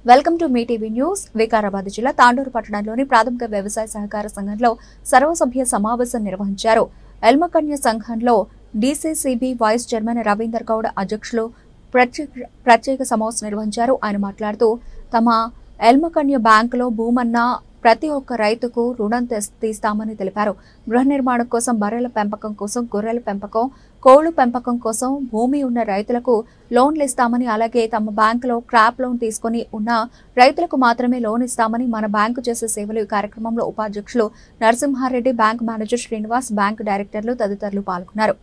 Welcome to me TV news. Vikarabad జిల్లా తాండూరు పట్టణంలోని ప్రాథమిక వ్యవసాయ సహకార సంఘంలో సర్వసభ్య సమావేశం నిర్వహించారు. ఎల్మకన్య సంఘంలో DCCB vice chairman Ravinder Goud అధ్యక్షులు ప్రత్యేక సమావేశం నిర్వహించారు. ఆయన మాట్లాడుతూ తమ ఎల్మకన్య బ్యాంకులో భూమన్న ప్రతి ఒక్క రైతుకు రుణం తీస్తామని తెలిపారు. గృహ నిర్మాణం కోసం, బర్రెల పెంపకం కోసం, గొర్రెల పెంపకం, కోళ్లు పెంపకం కోసం భూమి ఉన్న రైతులకు లోన్లు ఇస్తామని, అలాగే తమ బ్యాంకులో క్రాప్ లోన్ తీసుకుని ఉన్న రైతులకు మాత్రమే లోన్ ఇస్తామని మన బ్యాంకు చేసే సేవలు. ఈ కార్యక్రమంలో ఉపాధ్యక్షులు Narasimha Reddy, bank manager Srinivas, bank డైరెక్టర్లు తదితరులు పాల్గొన్నారు.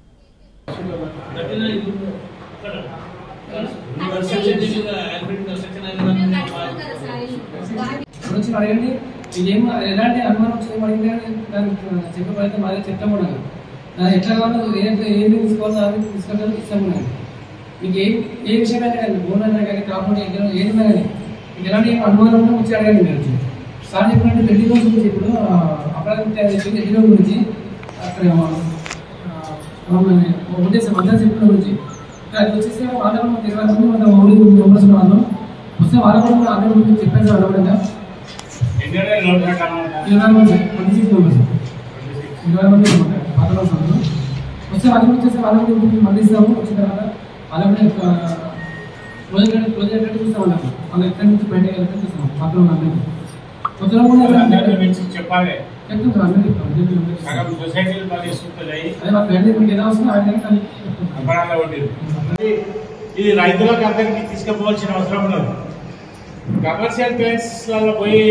ఎలాంటి అనుమానం చేయబడింది చెప్పబడితే మాదే చెప్తాం కూడా ఎట్లా కావాలో ఏమి తీసుకోవాలో తీసుకుంటారో ఇస్తాము. మీకు ఏ విషయమైనా కానీ, లోన్ అయినా కానీ, కాకుండా ఏదైనా కానీ మీకు ఎలాంటి అనుమానం ఉన్నా వచ్చి అడగండి. మీరు సార్ చెప్పినట్టు రెడ్డి లోన్స్ గురించి, ఇప్పుడు అపరాధం రెడ్డి లోన్ గురించి అక్కడ ఉద్దేశం అందరూ చెప్పిన గురించి అది వచ్చేసి వాళ్ళ 20 మంది మన మెంబర్స్ వాళ్ళు వస్తే వాళ్ళ కూడా అందరి గురించి చెప్పారు సార్. అడగకుండా 20 మంది 26 మెంబర్స్ 20 మంది వస్తే వాళ్ళ గురించి వచ్చేసి వాళ్ళ గురించి మందిస్తాము. వచ్చిన తర్వాత వాళ్ళ కూడా క్లోజ్ చూస్తామన్నారు. వాళ్ళు ఎక్కడి నుంచి బయటకు వెళ్ళి చూస్తాం. పక్కన అందరికీ కొత్తలో కూడా చెప్పాలి చెప్తాం. అందరూ ఇది రైతులకు అందరికీ తీసుకుపోవాల్సిన అవసరం ఉన్నది. కమర్షియల్ బ్యాంక్స్లలో పోయి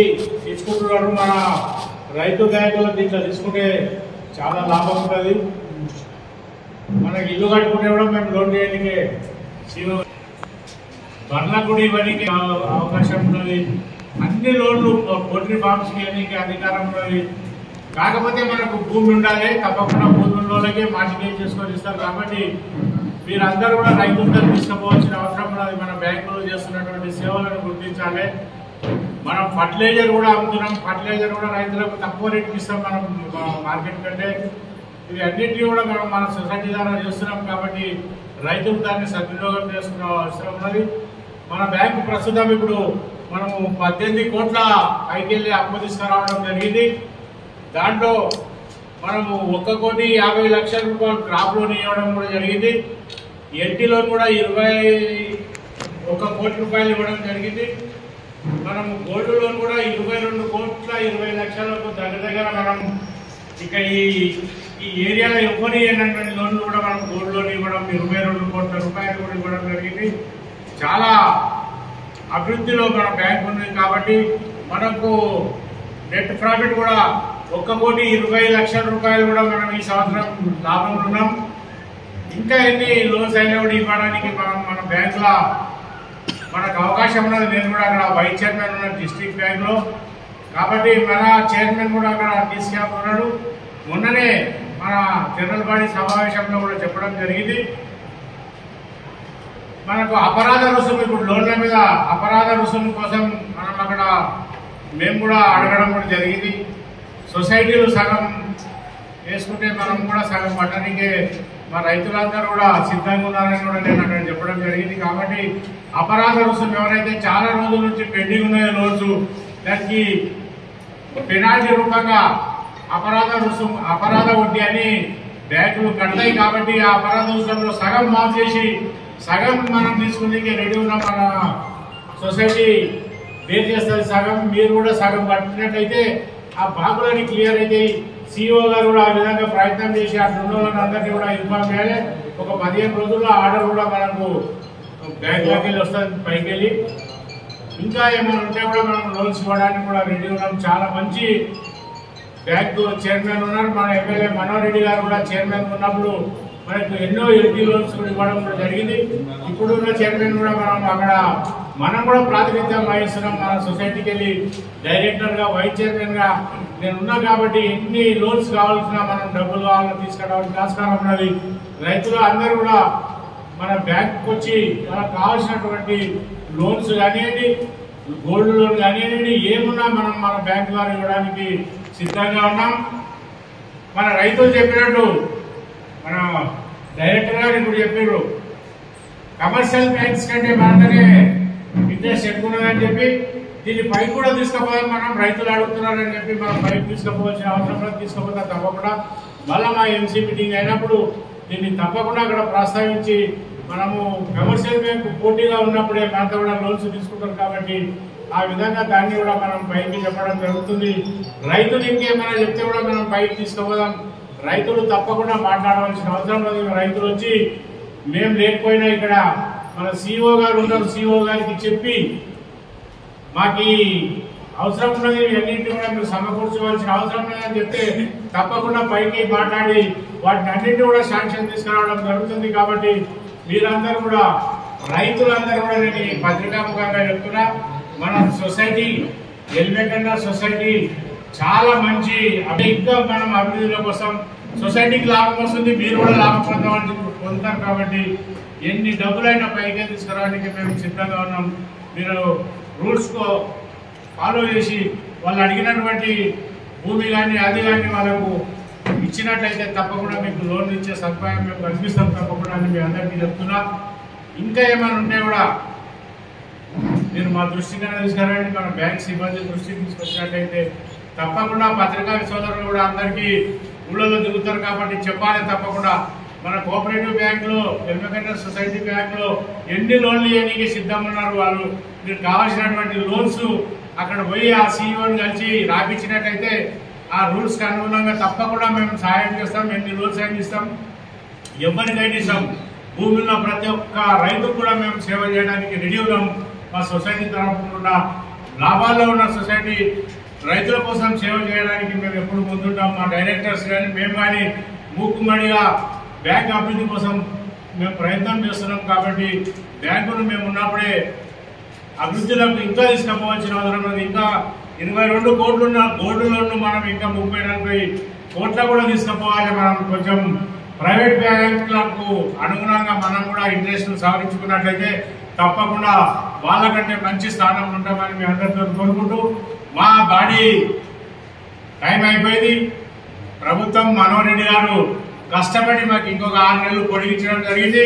తీసుకుంటున్నారు. మన రైతు బ్యాంకులో దీంట్లో తీసుకుంటే చాలా లాభం ఉంటుంది. మనకి ఇల్లు కట్టుకుంటే కూడా మేము లోన్ చేయడానికి బండ్లకు కూడా ఇవ్వడానికి అవకాశం ఉన్నది. అన్ని లోన్లు పోల్ట్రీ ఫార్మ్స్ ఇవ్వడానికి అధికారం ఉన్నది. కాకపోతే మనకు భూమి ఉండాలి. తప్పకుండా భూమి ఉన్న వాళ్ళకే మార్టిగేజ్ చేసుకొని ఇస్తారు. కాబట్టి మీరందరూ కూడా రైతులతో తీసుకుపోవాల్సిన అవసరం ఉన్నది. మన బ్యాంకులో చేస్తున్నటువంటి సేవలను గుర్తించాలి. మనం ఫర్టిలైజర్ కూడా అమ్ముతున్నాం. ఫర్టిలైజర్ కూడా రైతులకు తక్కువ రేటుకి ఇస్తాం మనం మార్కెట్ కంటే. ఇవి అన్నింటినీ కూడా మనం మన సొసైటీ ద్వారా చేస్తున్నాం. కాబట్టి రైతులు దాన్ని సద్వినియోగం చేసుకునే అవసరం ఉన్నది. మన బ్యాంకు ప్రస్తుతం ఇప్పుడు మనము 18 కోట్ల పైకి వెళ్ళి అప్పు తీసుకురావడం జరిగింది. దాంట్లో మనము 1,50,00,000 రూపాయలు క్రాప్ లోన్ ఇవ్వడం కూడా జరిగింది. ఎల్టీ లోన్ కూడా 21 కోటి రూపాయలు ఇవ్వడం జరిగింది. మనం గోల్డ్ లోన్ కూడా 22,20,00,000 దగ్గర మనం ఇక ఈ ఏరియాలో ఎవరి అయినటువంటి లోన్లు కూడా మనం గోల్డ్ లోన్ ఇవ్వడం 22 కోట్ల రూపాయలు కూడా ఇవ్వడం జరిగింది. చాలా అభివృద్ధిలో మన బ్యాంక్ ఉంది. కాబట్టి మనకు నెట్ ప్రాఫిట్ కూడా 1,20,00,000 రూపాయలు కూడా మనం ఈ సంవత్సరం లాభం ఉన్నాం. ఇంకా ఎన్ని లోన్స్ అయినా కూడా ఇవ్వడానికి మన బ్యాంకులో మనకు అవకాశం ఉన్నది. నేను కూడా అక్కడ వైస్ చైర్మన్ ఉన్నాను డిస్ట్రిక్ట్ బ్యాంక్లో. కాబట్టి మన చైర్మన్ కూడా అక్కడ తీసుకెళ్తున్నాడు. మొన్ననే మన జనరల్ బాడీ సమావేశంలో కూడా చెప్పడం జరిగింది. మనకు అపరాధ రుసుము, ఇప్పుడు లోన్ల మీద అపరాధ రుసుము కోసం మనం అక్కడ మేము కూడా అడగడం కూడా జరిగింది. సొసైటీలు సగం వేసుకుంటే మనం కూడా సగం పట్టడానికే మా రైతులందరూ కూడా సిద్ధంగా ఉన్నారని కూడా నేను అక్కడ చెప్పడం జరిగింది. కాబట్టి అపరాధ రుసుము ఎవరైతే చాలా రోజుల నుంచి పెండింగ్ ఉన్నాయో లోన్స్, దానికి పెనాల్టీ రూపంగా అపరాధ వడ్డీ అని బ్యాంకులు కడతాయి. కాబట్టి ఆ అపరాధ రుసుములో సగం మాఫ్ చేసి సగం మనం తీసుకునే రెడీ ఉన్న మన సొసైటీ బేర్ చేస్తుంది. సగం మీరు కూడా సగం కట్టినట్టయితే ఆ బాగులని క్లియర్ అయితే సిఇఓ గారు కూడా ఆ విధంగా ప్రయత్నం చేసి ఆ రెండు అందరినీ కూడా ఇన్ఫార్మ్ చేయాలి. ఒక 15 రోజుల్లో ఆర్డర్ కూడా మనకు బ్యాంకులోకి వెళ్ళి వస్తుంది పైకి వెళ్ళి. ఇంకా ఏమైనా ఉంటే కూడా మనం లోన్స్ ఇవ్వడానికి కూడా రెడీ ఉన్నాం. చాలా మంచి బ్యాంకు చైర్మన్ ఉన్నారు. మన ఎమ్మెల్యే మనోహర్ రెడ్డి గారు కూడా చైర్మన్ ఉన్నప్పుడు మనకు ఎన్నో ఎల్టీ లోన్స్ కూడా ఇవ్వడం కూడా జరిగింది. ఇప్పుడున్న చైర్మన్ కూడా మనం కూడా ప్రాతినిధ్యం వహిస్తున్నాం. మన సొసైటీకి వెళ్ళి డైరెక్టర్గా, వైస్ చైర్మన్గా నేను ఉన్నా. కాబట్టి ఎన్ని లోన్స్ కావాల్సిన మనం డబ్బులు కావాలని తీసుకురావడానికి ఆస్కారం ఉన్నది. రైతులు అందరూ కూడా మన బ్యాంకుకి వచ్చి మనకు కావాల్సినటువంటి లోన్స్ కానివ్వండి, గోల్డ్ లోన్ కానివ్వండి, ఏమున్నా మనం మన బ్యాంకు ద్వారా ఇవ్వడానికి సిద్ధంగా ఉన్నాం. మన రైతులు చెప్పినట్టు మన డైరెక్టర్ గారు ఇప్పుడు చెప్పారు, కమర్షియల్ బ్యాంక్స్ కంటే మనతోనే ఇంట్రెస్ట్ ఎక్కువ ఉన్నదని చెప్పి దీన్ని పైకి కూడా తీసుకుపోవాలి. మనం రైతులు అడుగుతున్నారని చెప్పి మనం పైకి తీసుకుపోవాల్సిన అవసరం లేదు. తీసుకుపోతే తప్పకుండా మళ్ళీ మా ఎంసీ మీటింగ్ అయినప్పుడు దీన్ని తప్పకుండా అక్కడ ప్రస్తావించి మనము కమర్షియల్ బ్యాంకు పోటీగా ఉన్నప్పుడే మనతో కూడా లోన్స్ తీసుకుంటారు కాబట్టి ఆ విధంగా దాన్ని కూడా మనం పైకి చెప్పడం జరుగుతుంది. రైతులు ఇంకేమైనా చెప్తే కూడా మనం పైకి తీసుకుపోదాం. రైతులు తప్పకుండా మాట్లాడవలసిన అవసరం లేదు. రైతులు వచ్చి మేము లేకపోయినా ఇక్కడ మన సిఇఓ గారు ఉన్నారు, సిఇఓ గారికి చెప్పి మాకు అవసరం ఉన్నది అన్నింటినీ కూడా మీరు సమకూర్చవలసిన అవసరం లేదని చెప్తే తప్పకుండా పైకి మాట్లాడి వాటిని అన్నింటినీ కూడా శాంక్షన్ తీసుకురావడం జరుగుతుంది. కాబట్టి మీరందరూ కూడా రైతులందరూ కూడా నేను ఈ పత్రికాముఖంగా చెప్తున్నా, మన సొసైటీ ఎల్వేకన్నా సొసైటీ చాలా మంచి ఇంకా మనం అభివృద్ధిలో కోసం సొసైటీకి లాభం వస్తుంది, మీరు కూడా లాభం పొందుతారు. కాబట్టి ఎన్ని డబ్బులైనా పైకి తీసుకురావడానికి మేము సిద్ధంగా ఉన్నాం. మీరు రూల్స్ ఫాలో చేసి వాళ్ళు అడిగినటువంటి భూమి కానీ అది కానీ వాళ్ళకు ఇచ్చినట్లయితే తప్పకుండా మీకు లోన్ ఇచ్చే సదుపాయం మేము కల్పిస్తాం తప్పకుండా అని మీ అందరికీ చెప్తున్నా. ఇంకా ఏమైనా ఉంటే కూడా మీరు మా దృష్టికి తీసుకురండి, మన బ్యాంక్ సిబ్బంది దృష్టికి తీసుకొచ్చినట్లయితే తప్పకుండా పత్రికా సోదరులు కూడా అందరికీ ఊళ్ళలో దిగుతారు కాబట్టి చెప్పాలి. తప్పకుండా మన కోఆపరేటివ్ బ్యాంకులో ఎల్మెకన్నా సొసైటీ బ్యాంకులో ఎన్ని లోన్లు ఇవ్వడానికి సిద్ధంగా ఉన్నారు వాళ్ళు. మీరు కావాల్సినటువంటి లోన్స్ అక్కడ పోయి ఆ సీఈఓని కలిసి రాపించినట్టయితే ఆ రూల్స్కి అనుగుణంగా తప్పకుండా మేము సహాయం చేస్తాం. ఎన్ని లోన్స్ అయినా ఇస్తాం, ఎవరికైనా ఇస్తాం. భూమిలో ప్రతి ఒక్క రైతుకు కూడా మేము సేవ చేయడానికి రెడీ ఉన్నాం. మా సొసైటీ తరఫున లాభాల్లో ఉన్న సొసైటీ రైతుల కోసం సేవ చేయడానికి మేము ఎప్పుడు ముందుంటాం. మా డైరెక్టర్స్ కానీ మేము కానీ మూకుమ్మడిగా బ్యాంక్ అభివృద్ధి కోసం మేము ప్రయత్నం చేస్తున్నాం. కాబట్టి బ్యాంకును మేము ఉన్నప్పుడే అభివృద్ధిలోకి ఇంకా తీసుకుపోవాల్సిన అవసరం ఉంది. ఇంకా 22 కోట్లు ఉన్న గోల్డ్ లోన్ను మనం ఇంకా 30-40 కోట్ల కూడా తీసుకుపోవాలి. మనం కొంచెం ప్రైవేట్ బ్యాంకులకు అనుగుణంగా మనం కూడా ఇంట్రెస్ట్ సవరించుకున్నట్లయితే తప్పకుండా వాళ్ళకంటే మంచి స్థానంలో ఉంటామని మీ అందరితో కోరుకుంటూ మా బాడీ టైం అయిపోయింది. ప్రభుత్వం మనోహర్ రెడ్డి గారు కష్టపడి మాకు ఇంకొక 6 నెలలు పొడిగించడం జరిగింది.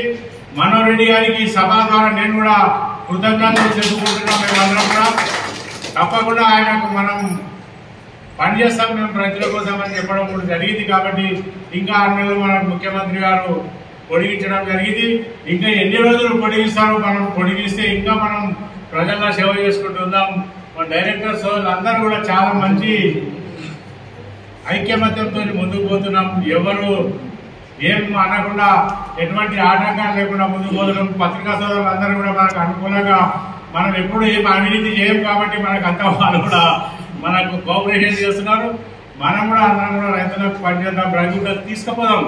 మనోహర్ రెడ్డి గారికి సభ ద్వారా నేను కూడా కృతజ్ఞతలు తెలుపుకుంటున్నాం. మేమందరం కూడా తప్పకుండా ఆయనకు మనం పనిచేస్తాం, మేము రైతుల కోసం అని చెప్పడం కూడా జరిగింది. కాబట్టి ఇంకా 6 నెలలు మనకు ముఖ్యమంత్రి గారు పొడిగించడం జరిగింది. ఇంకా ఎన్ని రోజులు పొడిగిస్తారో మనం పొడిగిస్తే ఇంకా మనం ప్రజల్లో సేవ చేసుకుంటుందాం. మన డైరెక్టర్స్ అందరూ కూడా చాలా మంచి ఐక్యమత్యంతో ముందుకు పోతున్నాం. ఎవరు ఏం అనకుండా ఎటువంటి ఆటంకాలు లేకుండా ముందుకు పోతున్నాం. పత్రికా సోదరులు అందరూ కూడా మనకు అనుకూలంగా మనం ఎప్పుడు ఏం అవినీతి చేయం కాబట్టి మనకు అంతా వాళ్ళు కూడా మనకు కోఆపరేషన్ చేస్తున్నారు. మనం కూడా అందరం కూడా రైతులకు పనిచేద్దాం, రైతులకు తీసుకుపోదాం.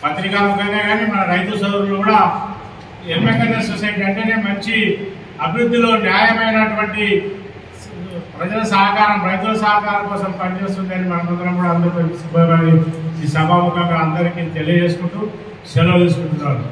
పత్రికాముఖంగా కానీ మన రైతు సోదరులు కూడా ఎల్మెకన్నా సొసైటీ అంటేనే మంచి అభివృద్ధిలో న్యాయమైనటువంటి ప్రజల సహకారం, రైతుల సహకారం కోసం పనిచేస్తుందని మనమందరం కూడా అందరితో ఈ సభాముఖంగా అందరికీ తెలియజేసుకుంటూ సెలవు తీసుకుంటున్నాను.